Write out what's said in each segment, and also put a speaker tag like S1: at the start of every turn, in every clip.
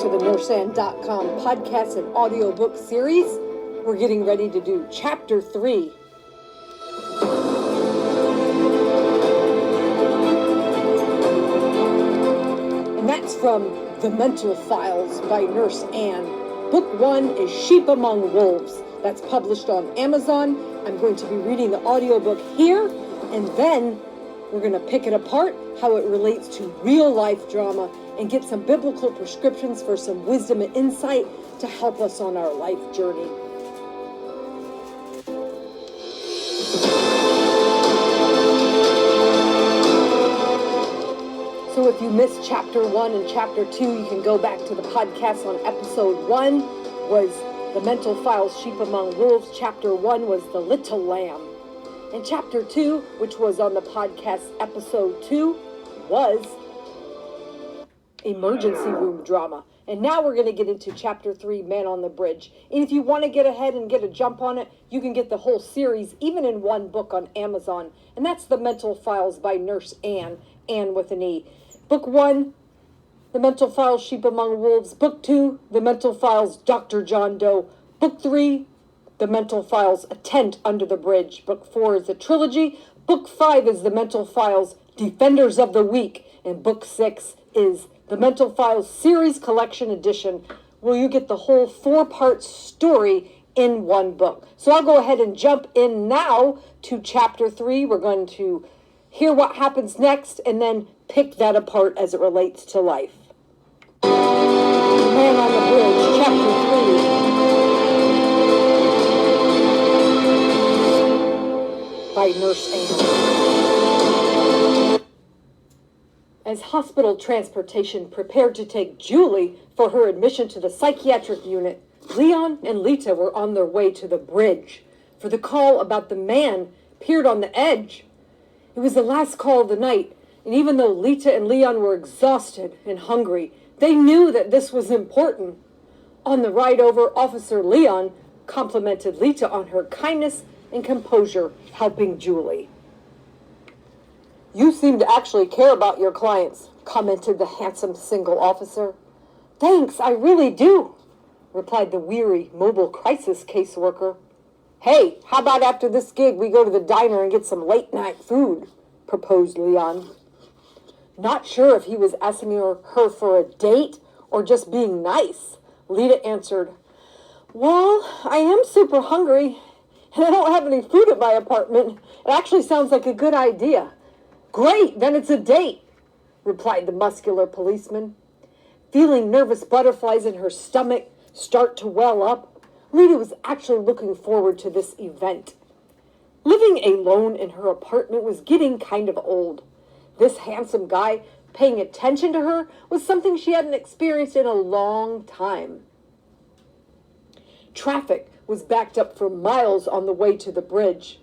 S1: to the nurseand.com podcast and audiobook series. We're getting ready to do Chapter 3. And that's from The Mental Files by Nurse Ann. Book 1 is Sheep Among Wolves. That's published on Amazon. I'm going to be reading the audiobook here, and then we're going to pick it apart, how it relates to real-life drama, and get some biblical prescriptions for some wisdom and insight to help us on our life journey. So if you missed Chapter 1 and Chapter 2, you can go back to the podcast on Episode 1 was The Mental Files, Sheep Among Wolves. Chapter 1 was The Little Lamb. And Chapter 2, which was on the podcast Episode 2, was Emergency Room Drama. And now we're going to get into Chapter 3, Man on the Bridge. And if you want to get ahead and get a jump on it, you can get the whole series, even in one book on Amazon. And that's The Mental Files by Nurse Ann, Ann with an E. Book 1, The Mental Files, Sheep Among Wolves. Book 2, The Mental Files, Dr. John Doe. Book 3, The Mental Files, A Tent Under the Bridge. Book 4 is a trilogy. Book 5 is The Mental Files, Defenders of the Weak. And Book 6 is The Mental Files Series Collection Edition, where you get the whole 4-part story in one book. So I'll go ahead and jump in now to Chapter 3. We're going to hear what happens next and then pick that apart as it relates to life. Man on the Bridge, Chapter 3. By Nurse Ann. As hospital transportation prepared to take Julie for her admission to the psychiatric unit, Leon and Lita were on their way to the bridge, for the call about the man appeared on the edge. It was the last call of the night, and even though Lita and Leon were exhausted and hungry, they knew that this was important. On the ride over, Officer Leon complimented Lita on her kindness and composure helping Julie. "You seem to actually care about your clients," commented the handsome single officer. "Thanks, I really do," replied the weary mobile crisis caseworker. "Hey, how about after this gig we go to the diner and get some late-night food?" proposed Leon. Not sure if he was asking her for a date or just being nice, Lita answered. "Well, I am super hungry, and I don't have any food at my apartment. It actually sounds like a good idea." "Great, then it's a date," replied the muscular policeman. Feeling nervous butterflies in her stomach start to well up, Lita was actually looking forward to this event. Living alone in her apartment was getting kind of old. This handsome guy paying attention to her was something she hadn't experienced in a long time. Traffic was backed up for miles on the way to the bridge.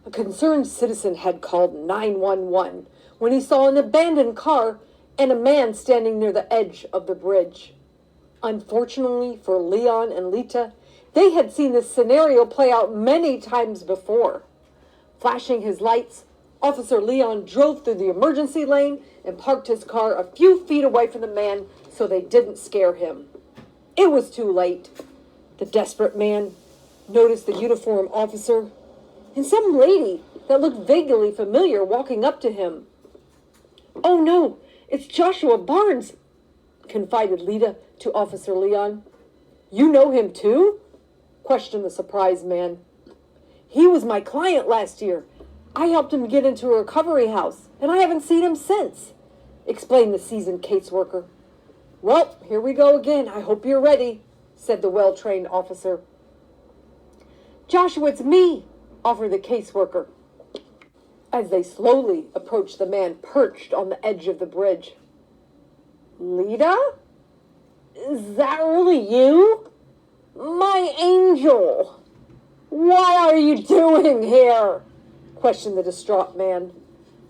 S1: A concerned citizen had called 911 when he saw an abandoned car and a man standing near the edge of the bridge. Unfortunately for Leon and Lita, they had seen this scenario play out many times before. Flashing his lights, Officer Leon drove through the emergency lane and parked his car a few feet away from the man so they didn't scare him. It was too late. The desperate man noticed the uniformed officer and some lady that looked vaguely familiar walking up to him. "Oh no, it's Joshua Barnes," confided Lita to Officer Leon. "You know him too?" questioned the surprised man. "He was my client last year. I helped him get into a recovery house, and I haven't seen him since," explained the seasoned caseworker. "Well, here we go again. I hope you're ready," said the well-trained officer. "Joshua, it's me," offered the caseworker, as they slowly approached the man perched on the edge of the bridge. "Lita? Is that really you? My angel! What are you doing here?" questioned the distraught man.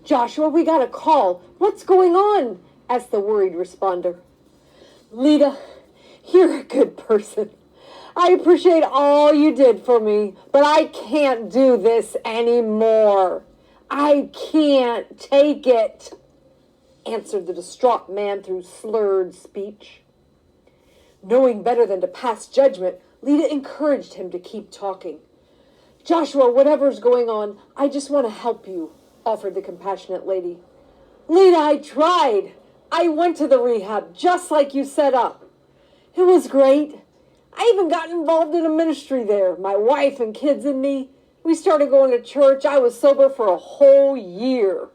S1: "Joshua, we got a call. What's going on?" asked the worried responder. "Lita, you're a good person. I appreciate all you did for me, but I can't do this anymore. I can't take it," answered the distraught man through slurred speech. Knowing better than to pass judgment, Lita encouraged him to keep talking. Joshua, whatever's going on, I just want to help you, offered the compassionate lady. Lita, I tried. I went to the rehab, just like you set up. It was great. I even got involved in a ministry there. My wife and kids and me, we started going to church. I was sober for a whole year.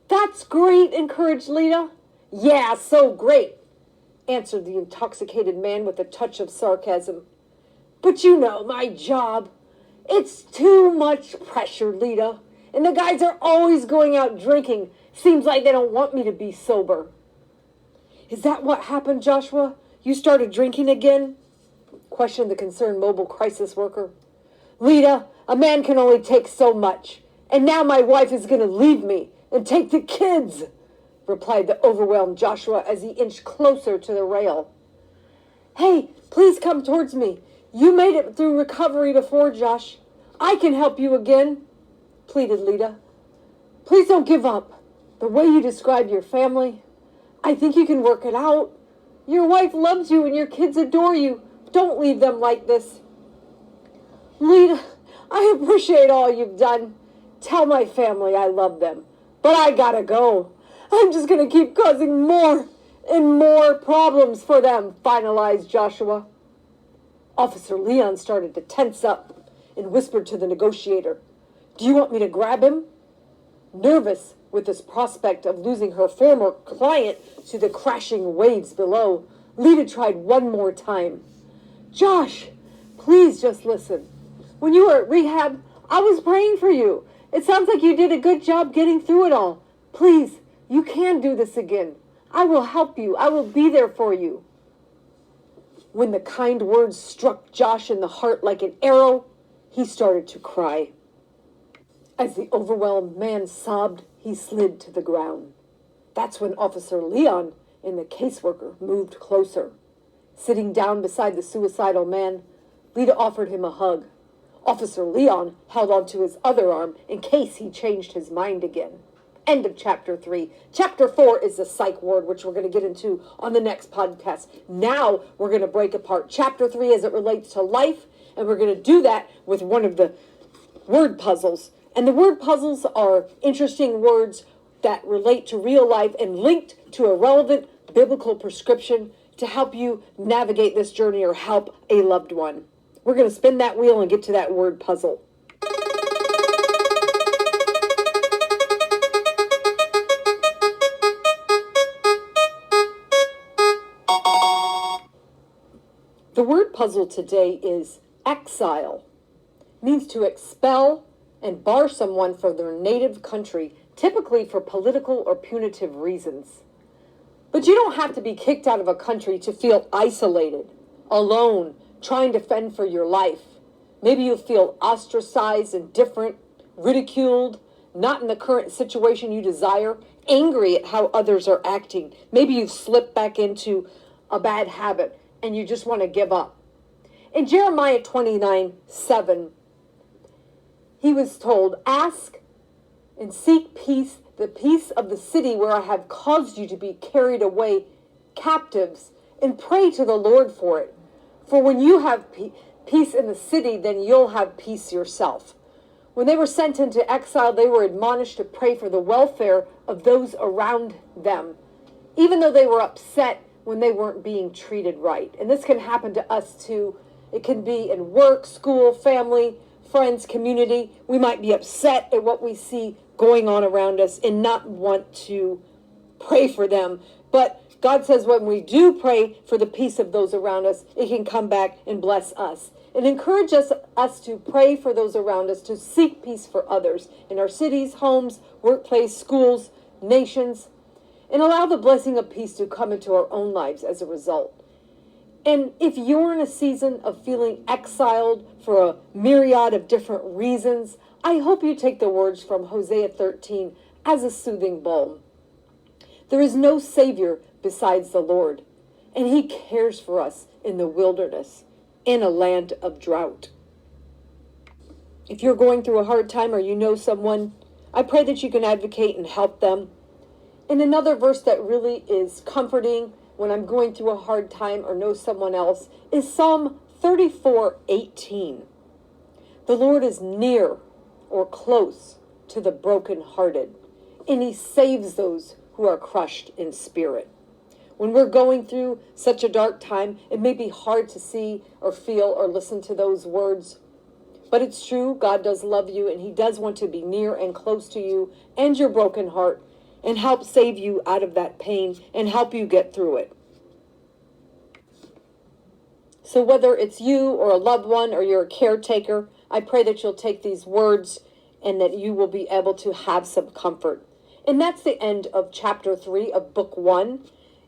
S1: That's great, encouraged Lita. Yeah, so great, answered the intoxicated man with a touch of sarcasm. But you know, my job, it's too much pressure, Lita. And the guys are always going out drinking. Seems like they don't want me to be sober. Is that what happened, Joshua? You started drinking again? Questioned the concerned mobile crisis worker. Lita, a man can only take so much. And now my wife is going to leave me and take the kids, replied the overwhelmed Joshua as he inched closer to the rail. Hey, please come towards me. You made it through recovery before, Josh. I can help you again, pleaded Lita. Please don't give up. The way you describe your family, I think you can work it out. Your wife loves you and your kids adore you. Don't leave them like this. Lita, I appreciate all you've done. Tell my family I love them. But I gotta go. I'm just gonna keep causing more and more problems for them, finalized Joshua. Officer Leon started to tense up and whispered to the negotiator, Do you want me to grab him? Nervous with this prospect of losing her former client to the crashing waves below, Lita tried one more time. Josh, please just listen. When you were at rehab, I was praying for you. It sounds like you did a good job getting through it all. Please, you can do this again. I will help you. I will be there for you. When the kind words struck Josh in the heart like an arrow, he started to cry. As the overwhelmed man sobbed, he slid to the ground. That's when Officer Leon and the caseworker moved closer. Sitting down beside the suicidal man, Lita offered him a hug. Officer Leon held onto his other arm in case he changed his mind again. End of chapter 3. Chapter 4 is the psych ward, which we're going to get into on the next podcast. Now we're going to break apart chapter 3 as it relates to life, and we're going to do that with one of the word puzzles. And the word puzzles are interesting words that relate to real life and linked to a relevant biblical prescription to help you navigate this journey or help a loved one. We're going to spin that wheel and get to that word puzzle. The word puzzle today is exile. It means to expel and bar someone from their native country, typically for political or punitive reasons. But you don't have to be kicked out of a country to feel isolated, alone, trying to fend for your life. Maybe you feel ostracized and different, ridiculed, not in the current situation you desire, angry at how others are acting. Maybe you've slipped back into a bad habit and you just want to give up. In Jeremiah 29:7, he was told, Ask and seek peace, the peace of the city where I have caused you to be carried away captives, and pray to the Lord for it. For when you have peace in the city, then you'll have peace yourself. When they were sent into exile, they were admonished to pray for the welfare of those around them, even though they were upset when they weren't being treated right. And this can happen to us too. It can be in work, school, family, friends, community. We might be upset at what we see going on around us and not want to pray for them. But God says when we do pray for the peace of those around us, it can come back and bless us. And encourage us to pray for those around us, to seek peace for others in our cities, homes, workplace, schools, nations, and allow the blessing of peace to come into our own lives as a result. And if you're in a season of feeling exiled for a myriad of different reasons, I hope you take the words from Hosea 13 as a soothing balm. There is no Savior besides the Lord, and He cares for us in the wilderness, in a land of drought. If you're going through a hard time or you know someone, I pray that you can advocate and help them. And another verse that really is comforting when I'm going through a hard time or know someone else is Psalm 34:18. The Lord is near or close to the brokenhearted, and he saves those who are crushed in spirit. When we're going through such a dark time, it may be hard to see or feel or listen to those words, but it's true. God does love you, and he does want to be near and close to you and your broken heart and help save you out of that pain and help you get through it. So whether it's you or a loved one or you're a caretaker, I pray that you'll take these words and that you will be able to have some comfort. And that's the end of chapter 3 of book 1.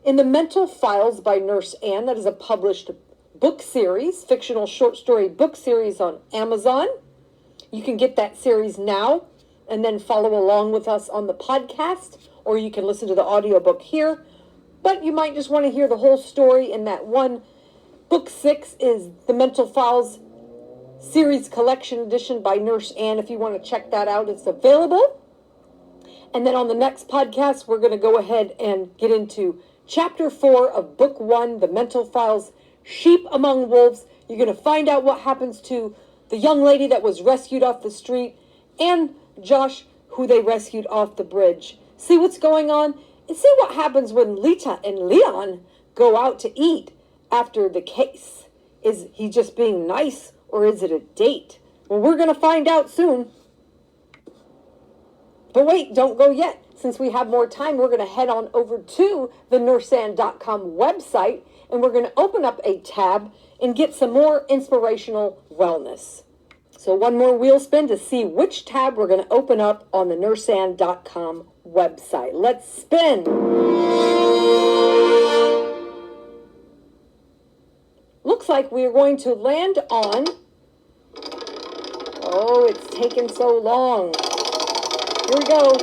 S1: In the Mental Files by Nurse Ann, that is a published book series, fictional short story book series on Amazon. You can get that series now and then follow along with us on the podcast, or you can listen to the audiobook here. But you might just want to hear the whole story in that one. Book 6 is the Mental Files Series Collection Edition by Nurse Ann. If you want to check that out, it's available. And then on the next podcast, we're going to go ahead and get into Chapter 4 of Book 1, The Mental Files, Sheep Among Wolves. You're going to find out what happens to the young lady that was rescued off the street and Josh, who they rescued off the bridge. See what's going on? And see what happens when Lita and Leon go out to eat after the case. Is he just being nice, or is it a date? Well, we're going to find out soon. But wait, don't go yet. Since we have more time, we're going to head on over to the nurseann.com website, and we're going to open up a tab and get some more inspirational wellness. So one more wheel spin to see which tab we're going to open up on the nurseann.com website. Let's spin. Looks like we are going to land on... Oh, it's taken so long. Here we go.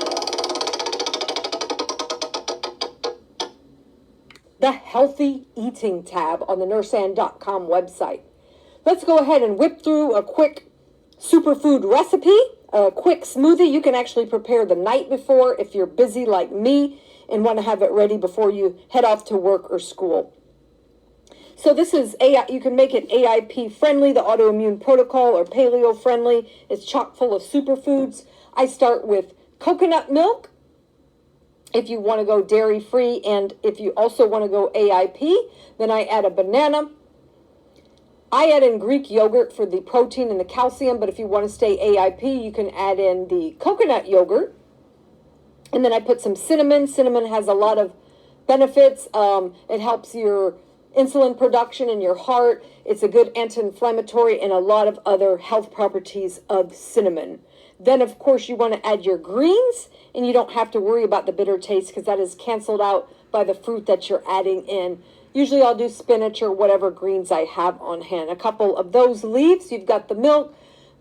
S1: The Healthy Eating tab on the nurseann.com website. Let's go ahead and whip through a quick superfood recipe, a quick smoothie. You can actually prepare the night before if you're busy like me and want to have it ready before you head off to work or school. So this is you can make it AIP friendly, the autoimmune protocol, or paleo friendly. It's chock full of superfoods. I start with coconut milk, if you want to go dairy free, and if you also want to go AIP, then I add a banana. I add in Greek yogurt for the protein and the calcium, but if you want to stay AIP, you can add in the coconut yogurt. And then I put some cinnamon. Cinnamon has a lot of benefits. It helps your insulin production in your heart. It's a good anti-inflammatory and a lot of other health properties of cinnamon. Then, of course, you want to add your greens, and you don't have to worry about the bitter taste because that is canceled out by the fruit that you're adding in. Usually I'll do spinach or whatever greens I have on hand. A couple of those leaves. You've got the milk,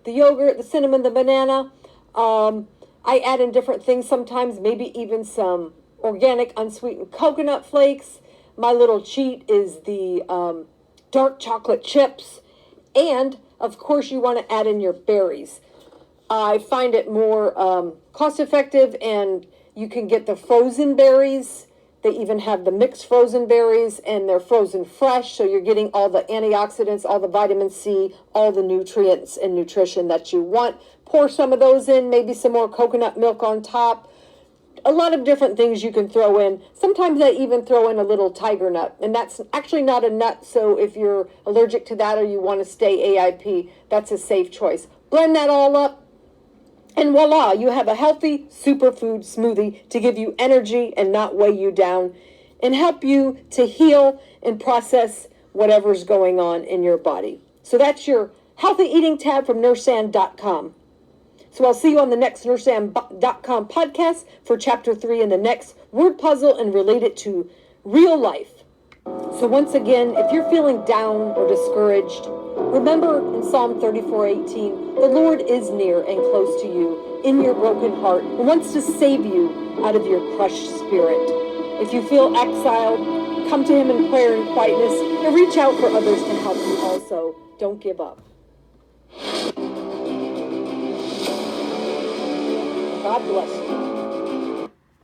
S1: the yogurt, the cinnamon, the banana. I add in different things sometimes, maybe even some organic unsweetened coconut flakes. My little cheat is the dark chocolate chips. And, of course, you want to add in your berries. I find it more cost-effective, and you can get the frozen berries. They even have the mixed frozen berries, and they're frozen fresh, so you're getting all the antioxidants, all the vitamin C, all the nutrients and nutrition that you want. Pour some of those in, maybe some more coconut milk on top. A lot of different things you can throw in. Sometimes I even throw in a little tiger nut, and that's actually not a nut, so if you're allergic to that or you want to stay AIP, that's a safe choice. Blend that all up. And voila, you have a healthy superfood smoothie to give you energy and not weigh you down and help you to heal and process whatever's going on in your body. So that's your healthy eating tab from nurseann.com. So I'll see you on the next nurseann.com podcast for chapter 3 and the next word puzzle and relate it to real life. So once again, if you're feeling down or discouraged, remember in Psalm 34:18, the Lord is near and close to you in your broken heart and wants to save you out of your crushed spirit. If you feel exiled, come to him in prayer and quietness and reach out for others to help you also. Don't give up. God bless you.